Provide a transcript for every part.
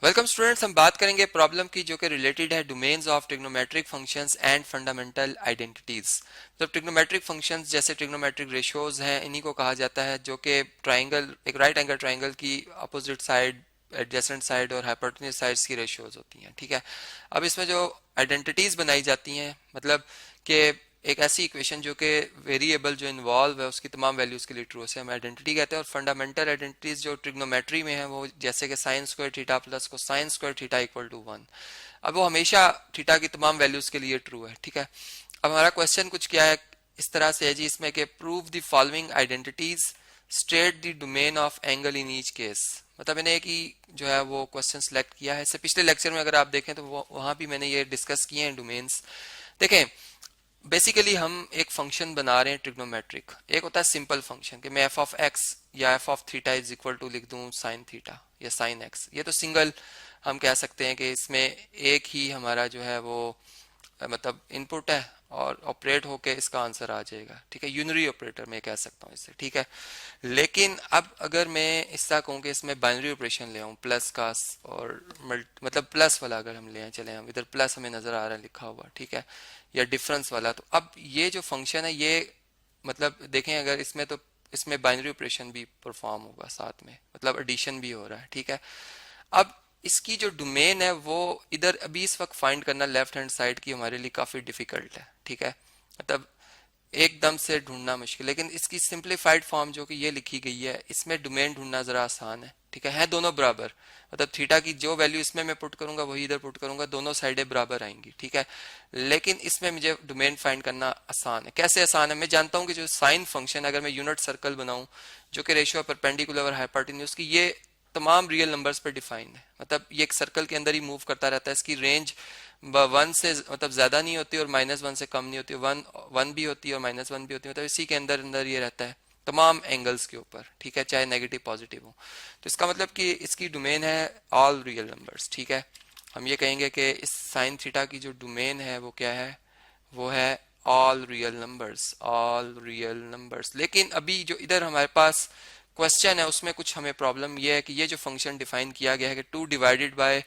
Welcome students, हम बात करेंगे प्रॉब्लम की जो कि रिलेटेड है domains of trigonometric functions and fundamental identities. मतलब ट्रिग्नोमेट्रिक फंक्शंस जैसे ट्रिग्नोमेट्रिक रेशियोज हैं, इन्हीं को कहा जाता है जो कि ट्राइंगल, एक राइट एंगल ट्राइंगल की अपोजिट साइड, एडजेसेंट साइड और हाइपोटेन्यूज साइड्स की रेशियोज होती हैं। ठीक है, अब इसमें जो आइडेंटिटीज बनाई जाती हैं, मतलब कि एक ऐसी इक्वेशन जो कि वेरिएबल जो इन्वॉल्व है उसकी तमाम वैल्यूज के लिए ट्रू है, हम आइडेंटिटी कहते हैं। और फंडामेंटल आइडेंटिटीज जो ट्रिग्नोमेट्री में है वो जैसे कि sine square theta plus cosine square theta equal to 1, अब वो हमेशा थीटा की तमाम वैल्यूज के लिए ट्रू है। ठीक है, अब हमारा क्वेश्चन कुछ क्या है, इस तरह से है जी, इसमें कि prove the following identities, state the domain of angle in each case. मतलब मैंने एक ही जो है वो क्वेश्चन सेलेक्ट किया है। इससे पिछले लेक्चर में अगर आप देखें तो वहां भी मैंने ये डिस्कस किए हैं डोमेन्स। देखें, बेसिकली हम एक फंक्शन बना रहे हैं ट्रिग्नोमेट्रिक। एक होता है सिंपल फंक्शन कि मैं एफ ऑफ एक्स या f of theta is equal to लिख दूं साइन थीटा या साइन एक्स। ये तो सिंगल हम कह सकते हैं कि इसमें एक ही हमारा जो है वो मतलब इनपुट है और ऑपरेट होके इसका आंसर आ जाएगा। ठीक है, यूनरी ऑपरेटर मैं कह सकता हूँ इससे। ठीक है, लेकिन अब अगर मैं इसका कहूँ कि इसमें बाइनरी ऑपरेशन ले आऊँ प्लस का और मतलब प्लस वाला अगर हम ले आए, चले हम इधर प्लस हमें नजर आ रहा है लिखा हुआ, ठीक है, या डिफरेंस वाला, तो अब ये जो फंक्शन है ये मतलब देखें अगर इसमें, तो इसमें बाइनरी ऑपरेशन भी परफॉर्म होगा साथ में, मतलब एडिशन भी हो रहा है। ठीक है, अब इसकी जो डोमेन है वो इधर अभी इस वक्त फाइंड करना लेफ्ट हैंड साइड की हमारे लिए काफी डिफिकल्ट है। ठीक है, मतलब एकदम से ढूंढना मुश्किल, लेकिन इसकी सिंप्लीफाइड फॉर्म जो कि ये लिखी गई है इसमें डोमेन ढूंढना जरा आसान है। ठीक है दोनों बराबर, मतलब थीटा की जो वैल्यू इसमें मैं पुट करूंगा वही इधर पुट करूंगा, दोनों साइडें बराबर आएंगी। ठीक है, लेकिन इसमें मुझे डोमेन फाइंड करना आसान है। कैसे आसान है, मैं जानता हूं कि जो साइन फंक्शन अगर मैं यूनिट सर्कल बनाऊं जो कि रेशियो परपेंडिकुलर और हाइपोटेन्यूज की, ये तमाम रियल नंबर्स पे डिफाइंड है। मतलब ये एक सर्कल के अंदर ही मूव करता रहता है, इसकी रेंज 1 से मतलब ज्यादा नहीं होती और -1 से कम नहीं होती, 1 भी होती है और -1 भी होती है, मतलब इसी के अंदर अंदर ये रहता है तमाम एंगल्स के ऊपर। ठीक है, चाहे नेगेटिव पॉजिटिव हो। तो इसका मतलब कि इसकी डोमेन है ऑल रियल नंबर्स। ठीक है, हम ये कहेंगे कि इस साइन थीटा की जो डोमेन है वो क्या है, वो है all real numbers, all real numbers. लेकिन अभी जो इधर हमारे पास क्वेश्चन है उसमें कुछ हमें प्रॉब्लम यह है कि ये जो फंक्शन डिफाइन किया गया है कि 2 divided by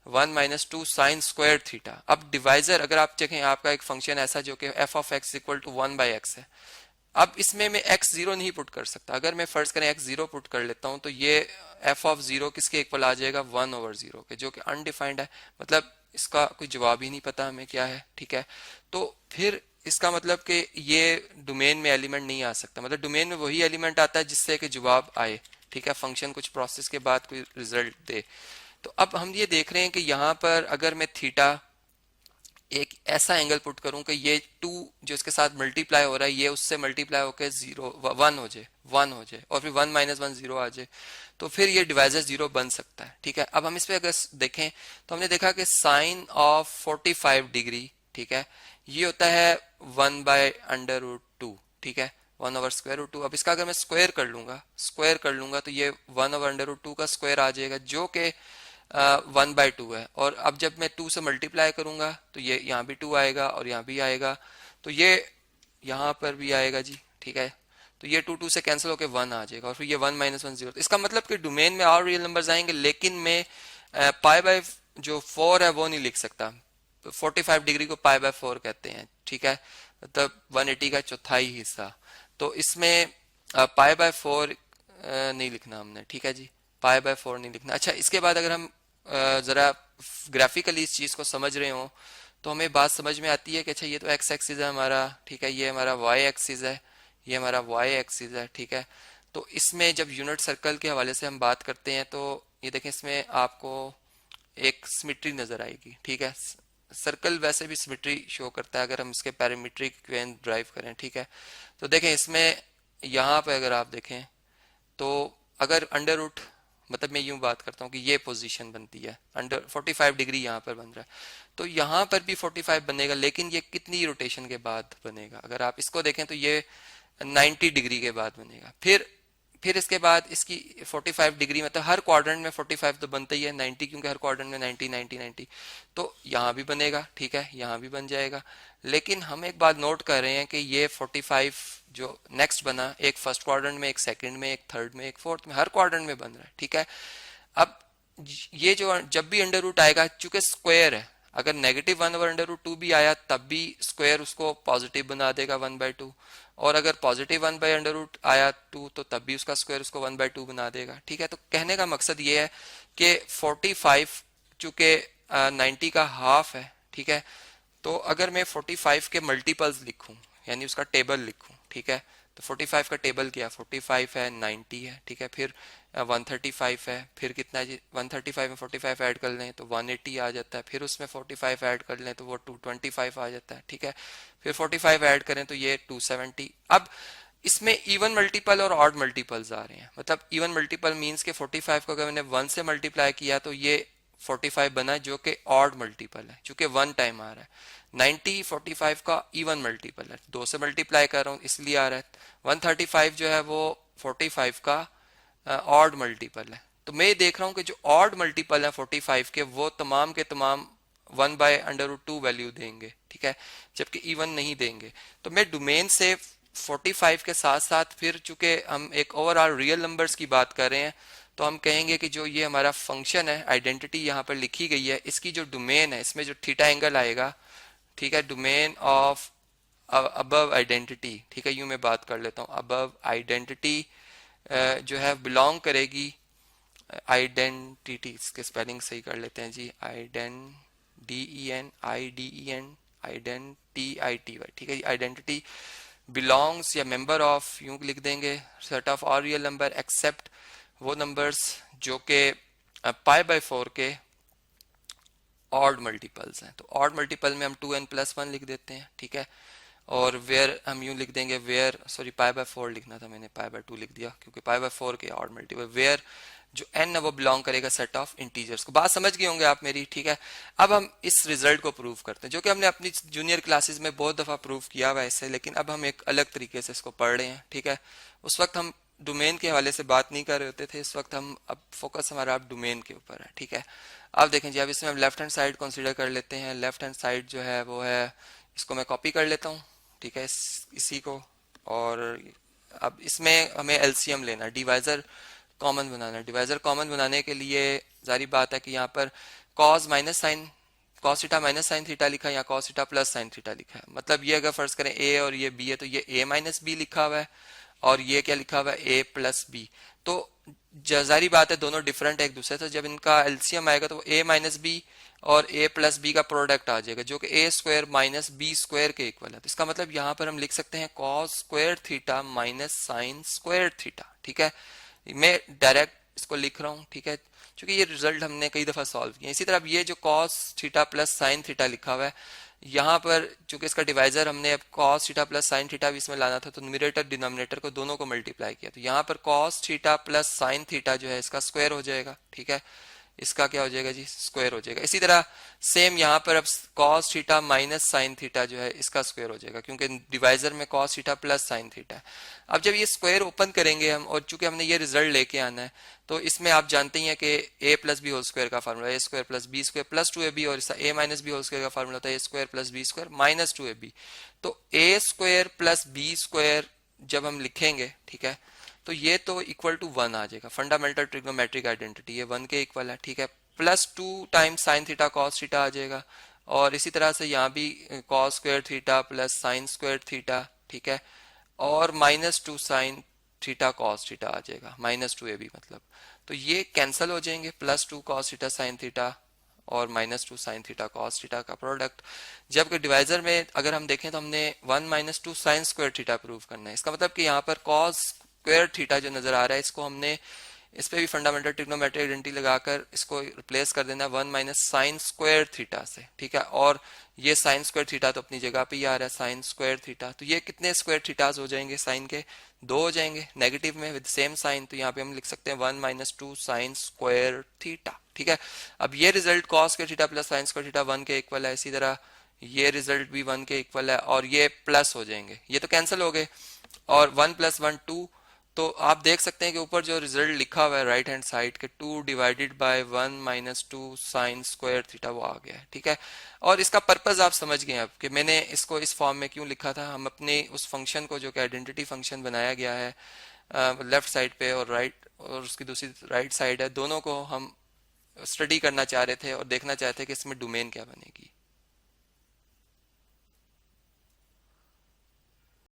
1 minus 2 sine square theta. अब डिवाइजर अगर आप देखें, आपका एक फंक्शन ऐसा जो कि f of x equal to 1 by x है। अब इसमें मैं एक्स जीरो नहीं पुट कर सकता। अगर मैं फर्ज करें एक्स जीरो पुट कर लेता हूं तो ये एफ ऑफ जीरो किसके इक्वल आ जाएगा, 1/0 के, जो कि अनडिफाइंड है, मतलब इसका कोई जवाब ही नहीं पता हमें क्या है। ठीक है, तो फिर इसका मतलब कि ये डोमेन में एलिमेंट नहीं आ सकता, मतलब डोमेन में वही एलिमेंट आता है जिससे कि जवाब आए। ठीक है, फंक्शन कुछ प्रोसेस के बाद कोई रिजल्ट दे। तो अब हम ये देख रहे हैं कि यहाँ पर अगर मैं थीटा एक ऐसा एंगल पुट करूं कि ये 2 जो इसके साथ मल्टीप्लाई हो रहा है ये उससे मल्टीप्लाई होकर 1 हो जाए, 1 हो जाए, और फिर 1 माइनस 1 0 आ जाए, तो फिर ये डिवाइजर 0 बन सकता है। ठीक है, अब हम इस पे अगर देखें तो हमने देखा कि साइन ऑफ 45 डिग्री, ठीक है, ये होता है 1/√2। ठीक है, 1/√2। अब इसका अगर मैं स्क्वायर कर लूंगा तो ये 1/√2 का स्क्वायर आ जाएगा जो कि 1/2 है। और अब जब मैं 2 से मल्टीप्लाई करूंगा तो ये यहाँ भी 2 आएगा और यहाँ भी आएगा, तो ये यहाँ पर भी आएगा जी। ठीक है, तो ये 2 से कैंसिल होकर 1 आ जाएगा और फिर ये 1 माइनस 1 0। तो इसका मतलब कि डोमेन में और रियल नंबर्स आएंगे, लेकिन मैं पाई बाय जो 4 है वो नहीं लिख सकता। 45 डिग्री को पाई बाय 4 कहते हैं। ठीक है, मतलब 180 का चौथाई हिस्सा। तो इसमें पाई बाय 4 नहीं लिखना हमने। ठीक है जी, पाई बाय 4 नहीं लिखना। अच्छा, इसके बाद अगर हम जरा ग्राफिकली इस चीज को समझ रहे हो तो हमें बात समझ में आती है कि अच्छा ये तो एक्स एक्सिस है हमारा, ठीक है, ये हमारा वाई एक्सिस है, ये हमारा वाई एक्सिस है। ठीक है, तो इसमें जब यूनिट सर्कल के हवाले से हम बात करते हैं तो ये देखें इसमें आपको एक सिमेट्री नजर आएगी। ठीक है, सर्कल वैसे भी सिमेट्री शो करता है अगर हम इसके पैरामीट्रिक इक्वेशन ड्राइव करें। ठीक है, तो देखें इसमें यहाँ पे अगर आप देखें तो अगर अंडर रूट, मतलब मैं यूं बात करता हूं कि ये पोजीशन बनती है अंडर 45 डिग्री यहाँ पर बन रहा है, तो यहाँ पर भी 45 बनेगा, लेकिन ये कितनी रोटेशन के बाद बनेगा, अगर आप इसको देखें तो ये 90 डिग्री के बाद बनेगा। फिर इसके बाद इसकी 45 डिग्री, मतलब हर क्वाड्रेंट में 45 तो बनता ही है, 90 क्योंकि हर क्वाड्रेंट में 90 90 90, तो यहाँ भी बनेगा। ठीक है, यहाँ भी बन जाएगा। लेकिन हम एक बात नोट कर रहे हैं कि ये 45 जो नेक्स्ट बना, एक फर्स्ट क्वाड्रेंट में, एक सेकंड में, एक थर्ड में, एक फोर्थ में, हर क्वाड्रेंट में बन रहा है। ठीक है, अब ये जो जब भी अंडर रूट आएगा चूंकि स्क्वायर है, अगर -1 ओवर अंडर रूट 2 भी आया तब भी स्क्वायर उसको पॉजिटिव बना देगा 1/2, और अगर पॉजिटिव 1/√2 आया 2 तो तब भी उसका स्क्वायर उसको 1/2 बना देगा। ठीक है, तो कहने का मकसद ये है कि 45 चूंकि 90 का हाफ है, ठीक है, तो अगर मैं 45 के मल्टीपल्स लिखूं यानी उसका टेबल लिखूं, ठीक है, तो 45 का टेबल क्या, 45 है, 90 है, ठीक है, फिर 135 है, फिर कितना है जी, 135 में 45 ऐड कर लें तो 180 आ जाता है, फिर उसमें 45 ऐड कर लें तो वो 225 आ जाता है, ठीक है, फिर 45 ऐड करें तो ये 270। अब इसमें इवन मल्टीपल और ऑड मल्टीपल्स आ रहे हैं, मतलब इवन मल्टीपल मींस के 45 को अगर मैंने 1 से मल्टीप्लाई किया तो ये 45 बना जो कि ऑड मल्टीपल है, चूंकि 1 टाइम आ रहा है। 90 45 का इवन मल्टीपल है, 2 से मल्टीप्लाई कर रहा हूँ इसलिए आ रहा है। 135 जो है वो 45 का ऑड मल्टीपल है। तो मैं देख रहा हूँ कि जो ऑड मल्टीपल है 45 के वो तमाम के तमाम 1/√2 वैल्यू देंगे, ठीक है, जबकि इवन नहीं देंगे। तो मैं डोमेन से 45 के साथ साथ फिर चूंकि हम एक ओवरऑल रियल नंबर्स की बात कर रहे हैं तो हम कहेंगे कि जो ये हमारा फंक्शन है, आइडेंटिटी यहाँ पर लिखी गई है, इसकी जो डोमेन है इसमें जो थीटा एंगल आएगा, ठीक है, डोमेन ऑफ अबव आइडेंटिटी, ठीक है, यूं मैं बात कर लेता हूँ, अबव आइडेंटिटी जो है बिलोंग करेगी आइडेंटिटी, इसके स्पेलिंग सही कर लेते हैं जी, आइडेंटिटी, ठीक है जी, आइडेंटिटी बिलोंग्स या मेंबर ऑफ, यूं लिख देंगे, set of all real number except वो नंबर्स जो कि π/4 के ऑड मल्टीपल्स हैं। तो ऑड मल्टीपल में हम 2n+1 लिख देते हैं, ठीक है, और वेयर हम यूं लिख देंगे, वेयर सॉरी π/4 लिखना था मैंने, π/2 लिख दिया क्योंकि π/4 के ऑड मल्टीपल, वेयर जो n है वो बिलोंग करेगा सेट ऑफ इंटीजर्स को। बात समझ गए होंगे आप मेरी, ठीक है। अब हम इस रिजल्ट को प्रूव करते हैं जो कि हमने अपनी जूनियर क्लासेस में बहुत दफा प्रूव किया हुआ है इससे, लेकिन अब हम एक अलग तरीके से इसको पढ़ रहे हैं, ठीक है। उस वक्त हम डोमेन के हवाले से बात नहीं कर रहे होते थे, इस वक्त हम अब फोकस हमारा अब डोमेन के ऊपर है, ठीक है। अब देखें जी, अब इसमें हम लेफ्ट हैंड साइड कंसीडर कर लेते हैं। लेफ्ट हैंड साइड जो है वो है, इसको मैं कॉपी कर लेता हूँ, ठीक है, इसी को, और अब इसमें हमें एलसीएम लेना, डिवाइजर कॉमन बनाना है। डिवाइजर कॉमन बनाने के लिए जारी बात है कि यहाँ पर cos minus sine, cos theta minus sine theta लिखा है या cos theta plus sine theta लिखा है, मतलब ये अगर फर्ज करें ए और ये बी है तो ये ए माइनस बी लिखा हुआ है और ये क्या लिखा हुआ है, ए प्लस बी। तो जारी बात है दोनों डिफरेंट है एक दूसरे से, जब इनका एलसीएम आएगा तो ए माइनस बी और ए प्लस बी का प्रोडक्ट आ जाएगा जो कि ए स्क्वायर माइनस बी स्क्वायर के इक्वल है। तो इसका मतलब यहाँ पर हम लिख सकते हैं cos square theta minus sign square theta, ठीक है। मैं डायरेक्ट इसको लिख रहा हूँ, ठीक है, क्योंकि ये रिजल्ट हमने कई दफा सॉल्व किया। इसी तरह ये जो cos theta plus sine theta लिखा हुआ है, यहाँ पर चूंकि इसका डिवाइजर हमने अब cos theta plus sine theta भी इसमें लाना था तो न्यूमरेटर डिनोमिनेटर को दोनों को मल्टीप्लाई किया, तो यहाँ पर cos theta plus sine theta जो है इसका स्क्वायर हो जाएगा, ठीक है, इसका क्या हो जाएगा जी, स्क्वायर हो जाएगा। इसी तरह सेम यहाँ पर अब cos theta minus sine theta जो है इसका स्क्वायर हो जाएगा क्योंकि डिवाइजर में cos theta plus sine theta है। अब जब ये स्क्वायर ओपन करेंगे हम, और चूंकि हमने ये रिजल्ट लेके आना है तो इसमें आप जानते ही हैं कि A plus B whole square का formula A square plus B square plus 2ab, और इसका A minus B whole square का फार्मूला होता है A square plus B square minus 2ab। तो A square plus B square जब हम लिखेंगे, ठीक है, तो ये तो इक्वल टू 1 आ जाएगा, फंडामेंटल ट्रिग्नोमेट्रिक आइडेंटिटी ये 1 के इक्वल है, ठीक है, plus 2 times sine theta cos theta आ जाएगा, और इसी तरह से यहाँ भी cos square theta plus sine square theta, ठीक है, और -2 साइन थीटा कॉस थीटा आ जाएगा, -2ab मतलब। तो ये कैंसिल हो जाएंगे, +2 कॉस थीटा साइन थीटा और -2 साइन थीटा कॉस थीटा का प्रोडक्ट। जबकि डिवाइजर में अगर हम देखें तो हमने 1 -2 साइन स्क्वायर थीटा प्रूव करना है। इसका मतलब कि यहाँ पर कॉस स्क्वायर थीटा जो नजर आ रहा है इसको हमने इस पे भी फंडामेंटल ट्रिग्नोमेट्रिक आइडेंटिटी लगाकर इसको रिप्लेस कर देना 1 - साइन स्क्वायर थीटा से, ठीक है, और ये साइन स्क्वायर थीटा तो अपनी जगह पे ही आ रहा है, साइन स्क्वायर थीटा। तो ये कितने स्क्वायर थीटाज हो जाएंगे साइन के, 2 हो जाएंगे नेगेटिव में विद सेम साइन, तो यहाँ पे हम लिख सकते हैं 1 - 2 साइन स्क्वायर थीटा, ठीक है। अब ये result cos square theta plus sine square theta 1 के इक्वल है, इसी तरह ये रिजल्ट भी 1 के इक्वल है, और ये प्लस हो जाएंगे, ये तो कैंसिल हो गए, और 1 + 1 2। तो आप देख सकते हैं कि ऊपर जो रिजल्ट लिखा हुआ है राइट हैंड साइड के 2 divided by 1 - 2 sine square theta वो आ गया है, ठीक है। और इसका पर्पस आप समझ गए अब कि मैंने इसको इस फॉर्म में क्यों लिखा था। हम अपने उस फंक्शन को जो कि आइडेंटिटी फंक्शन बनाया गया है लेफ्ट साइड पे और राइट, और उसकी दूसरी राइट साइड है, दोनों को हम स्टडी करना चाह रहे थे और देखना चाहते थे कि इसमें डोमेन क्या बनेगी।